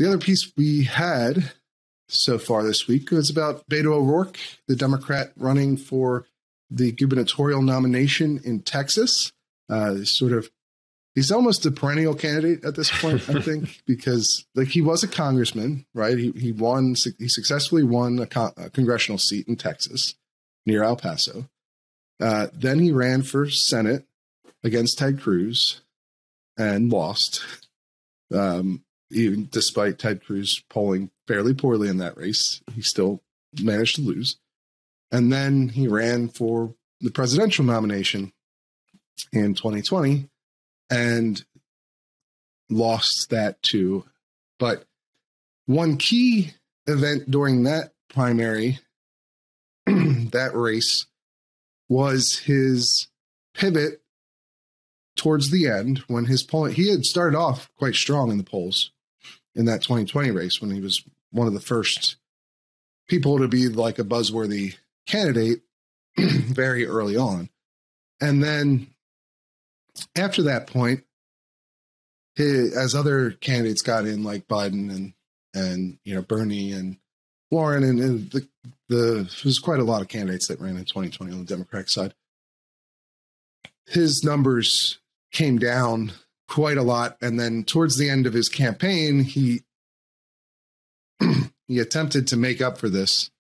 The other piece we had so far this week was about Beto O'Rourke, the Democrat running for the gubernatorial nomination in Texas. He's almost a perennial candidate at this point, I think, because like he was a congressman, right? He successfully won a congressional seat in Texas near El Paso. Then he ran for Senate against Ted Cruz and lost, even despite Ted Cruz polling fairly poorly in that race. He still managed to lose. And then he ran for the presidential nomination in 2020 and lost that too. But one key event during that primary, that race, was his pivot towards the end when his polling, he had started off quite strong in the polls in that 2020 race when he was one of the first people to be like a buzzworthy candidate very early on. And then after that point, as other candidates got in, like Biden and Bernie and Warren, and there was quite a lot of candidates that ran in 2020 on the Democratic side, his numbers came down quite a lot. And then towards the end of his campaign, he attempted to make up for this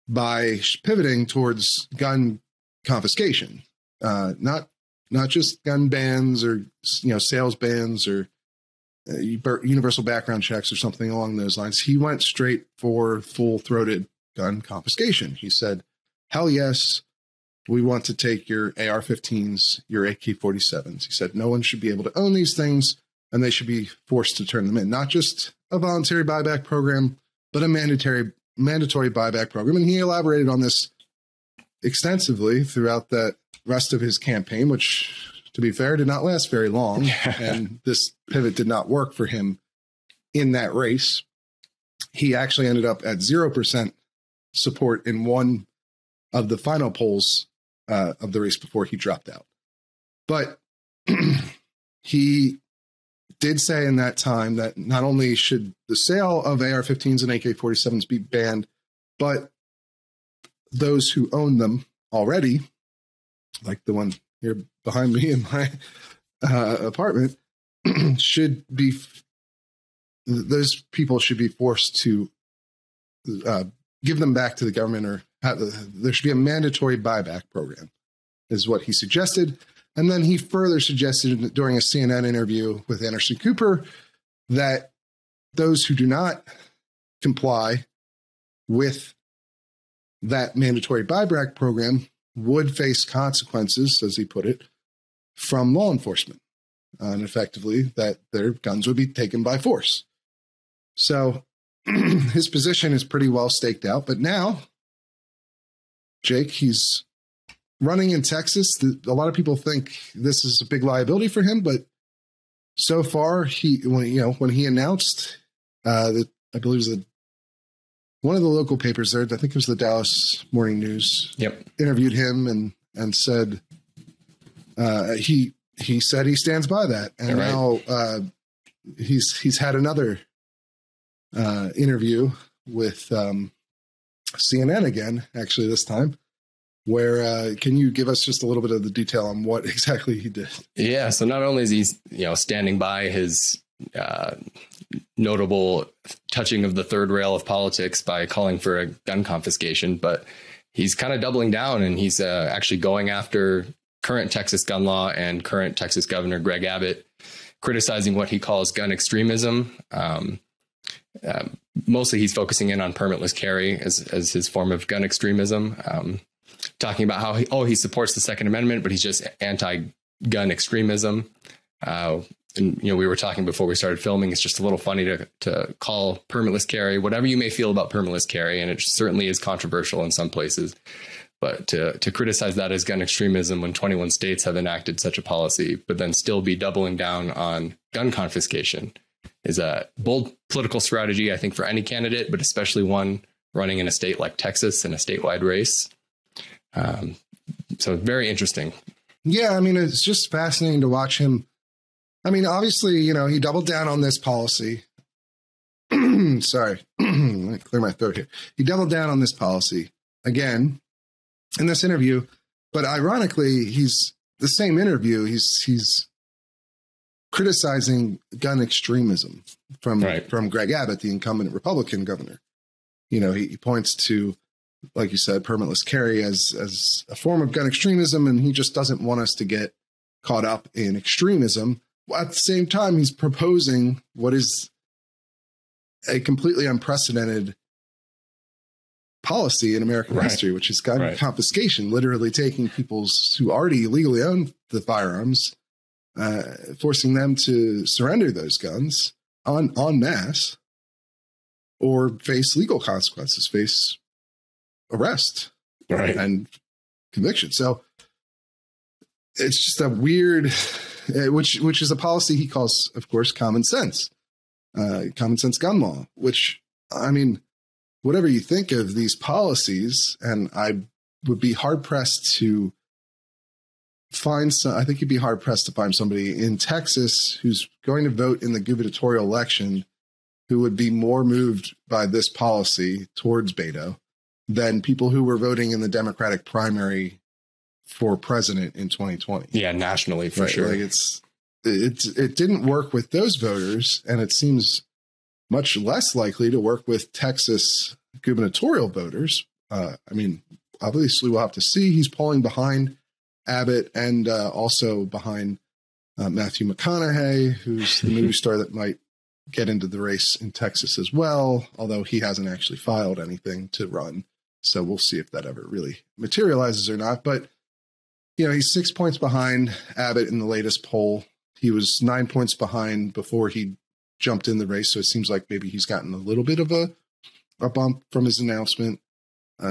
by pivoting towards gun confiscation, not just gun bans or sales bans or universal background checks or something along those lines. He went straight for full-throated gun confiscation. He said, "Hell yes, we want to take your AR-15s, your AK-47s." He said, "No one should be able to own these things, and they should be forced to turn them in. Not just a voluntary buyback program, but a mandatory buyback program." And he elaborated on this extensively throughout the rest of his campaign, which, to be fair, did not last very long. And this pivot did not work for him in that race. He actually ended up at 0% support in one of the final polls of the race before he dropped out. But he did say in that time that not only should the sale of AR-15s and AK-47s be banned, but those who own them already, like the one here behind me in my apartment, those people should be forced to give them back to the government, or there should be a mandatory buyback program, is what he suggested. And then he further suggested during a CNN interview with Anderson Cooper that those who do not comply with that mandatory buyback program would face consequences, as he put it, from law enforcement, and effectively that their guns would be taken by force. So his position is pretty well staked out. But now, Jake, he's running in Texas. A lot of people think this is a big liability for him, but so far, when he announced that, I believe it was one of the local papers there, I think it was the Dallas Morning News, interviewed him and said he said he stands by that. And now he's had another interview with CNN again, actually this time, where can you give us just a little bit of the detail on what exactly he did? Yeah. So not only is he, standing by his notable touching of the third rail of politics by calling for a gun confiscation, but he's kind of doubling down, and he's actually going after current Texas gun law and current Texas Governor Greg Abbott, criticizing what he calls gun extremism. Mostly he's focusing in on permitless carry as his form of gun extremism, talking about how he supports the Second Amendment, but he's just anti-gun extremism. And, we were talking before we started filming, it's just a little funny to call permitless carry, whatever you may feel about permitless carry, and it certainly is controversial in some places, but to criticize that as gun extremism when 21 states have enacted such a policy, but then still be doubling down on gun confiscation is a bold political strategy, I think, for any candidate, but especially one running in a state like Texas in a statewide race. So very interesting. Yeah, I mean, it's just fascinating to watch him. I mean, obviously, he doubled down on this policy sorry, let me clear my throat here. He doubled down on this policy again in this interview, but ironically, he's the same interview. He's criticizing gun extremism from Greg Abbott, the incumbent Republican governor. You know, he points to, like you said, permitless carry as a form of gun extremism, and he just doesn't want us to get caught up in extremism. At the same time, he's proposing what is a completely unprecedented policy in American history, which is gun confiscation, literally taking people who already illegally own the firearms, forcing them to surrender those guns en masse or face legal consequences, face arrest and conviction. So it's just a weird, which is a policy he calls, of course, common sense gun law, which, I mean, whatever you think of these policies, and I would be hard pressed to find I think you'd be hard pressed to find somebody in Texas who's going to vote in the gubernatorial election who would be more moved by this policy towards Beto than people who were voting in the Democratic primary for president in 2020. Yeah, nationally for sure. Like it didn't work with those voters, and it seems much less likely to work with Texas gubernatorial voters. I mean, obviously we'll have to see. He's polling behind Abbott and also behind Matthew McConaughey, who's the movie star that might get into the race in Texas as well, although he hasn't actually filed anything to run. So we'll see if that ever really materializes or not. But, you know, he's 6 points behind Abbott in the latest poll. He was 9 points behind before he jumped in the race. So it seems like maybe he's gotten a little bit of a bump from his announcement.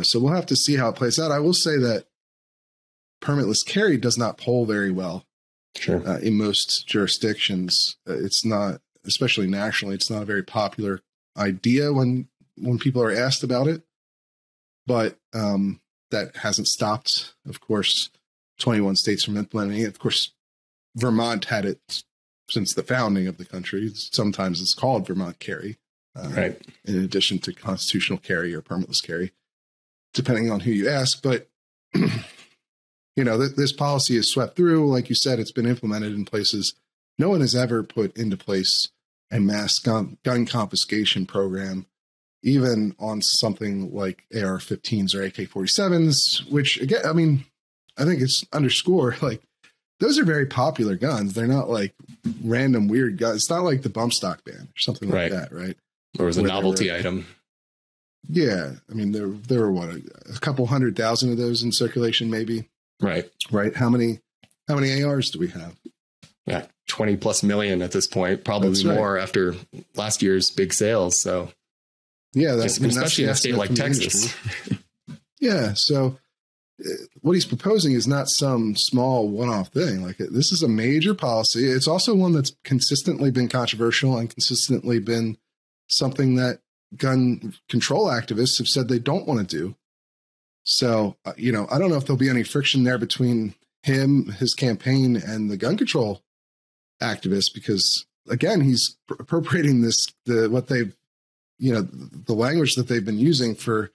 So we'll have to see how it plays out. I will say that permitless carry does not poll very well in most jurisdictions. It's not, especially nationally, it's not a very popular idea when people are asked about it. But that hasn't stopped, of course, 21 states from implementing it. Of course, Vermont had it since the founding of the country. Sometimes it's called Vermont carry, in addition to constitutional carry or permitless carry, depending on who you ask. But, you know, this policy is swept through. Like you said, it's been implemented in places no one has ever put into place a mass gun confiscation program, even on something like AR-15s or AK-47s, which, again, I mean, I think it's underscore, like, those are very popular guns. They're not like random weird guns. It's not like the bump stock ban or something like that, right? Or it was a novelty item. Yeah. I mean, there were what, a couple 100,000 of those in circulation, maybe. Right. How many ARs do we have? Yeah, 20 plus million at this point, probably more after last year's big sales. So yeah, especially in a state like Texas. Yeah. So what he's proposing is not some small one-off thing. Like, this is a major policy. It's also one that's consistently been controversial and consistently been something that gun control activists have said they don't want to do. So, you know, I don't know if there'll be any friction there between him, his campaign, and the gun control activists, because again, he's appropriating the language that they've been using for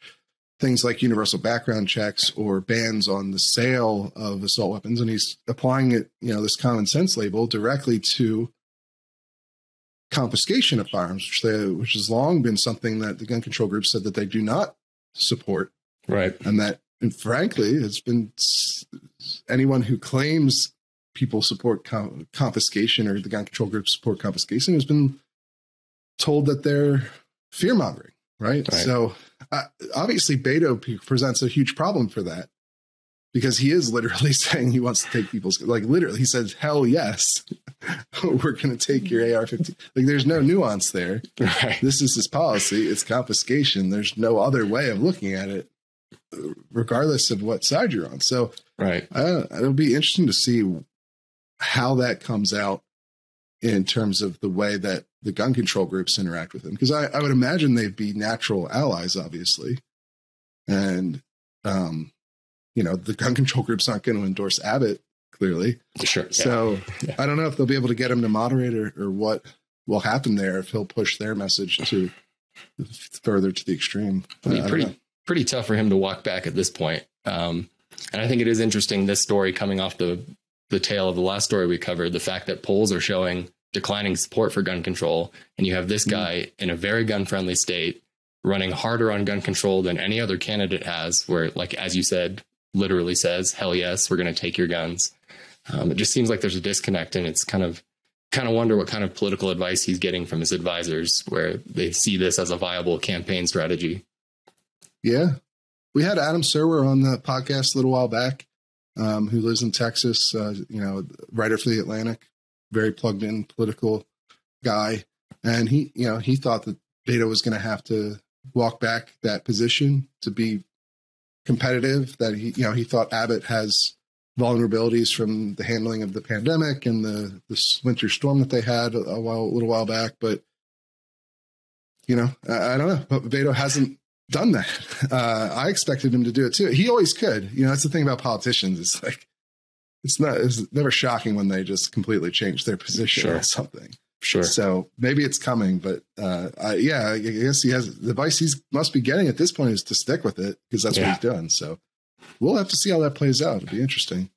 things like universal background checks or bans on the sale of assault weapons. And he's applying it, you know, this common sense label directly to confiscation of firearms, which has long been something that the gun control group said that they do not support. Right. And that, and frankly, it's been anyone who claims people support confiscation or the gun control group support confiscation has been told that they're fear mongering. Right. So obviously Beto presents a huge problem for that, because he is literally saying he wants to take people's, like, literally he says, hell yes, we're going to take your AR-15. Like, there's no nuance there. Right. This is his policy. It's confiscation. There's no other way of looking at it, regardless of what side you're on. So it'll be interesting to see how that comes out in terms of the way that the gun control groups interact with him. Because I would imagine they'd be natural allies, obviously. And, you know, the gun control group's not going to endorse Abbott, clearly. Sure. So I don't know if they'll be able to get him to moderate or what will happen there, if he'll push their message to further to the extreme. It'd be pretty tough for him to walk back at this point. And I think it is interesting, this story coming off the tail of the last story we covered, the fact that polls are showing declining support for gun control. And you have this guy in a very gun friendly state running harder on gun control than any other candidate has, where, like, as you said, literally says, hell yes, we're going to take your guns. It just seems like there's a disconnect, and it's kind of wonder what kind of political advice he's getting from his advisors, where they see this as a viable campaign strategy. Yeah. We had Adam Serwer on the podcast a little while back, who lives in Texas, writer for The Atlantic, very plugged in political guy. And he thought that Beto was going to have to walk back that position to be competitive, that he thought Abbott has vulnerabilities from the handling of the pandemic and the winter storm that they had a little while back. But, I don't know. But Beto hasn't done that. I expected him to do it too. He always could. That's the thing about politicians. It's like, it's never shocking when they just completely change their position on something. Sure. So maybe it's coming, but I guess he has the advice he must be getting at this point is to stick with it, because that's what he's doing. So we'll have to see how that plays out. It'll be interesting.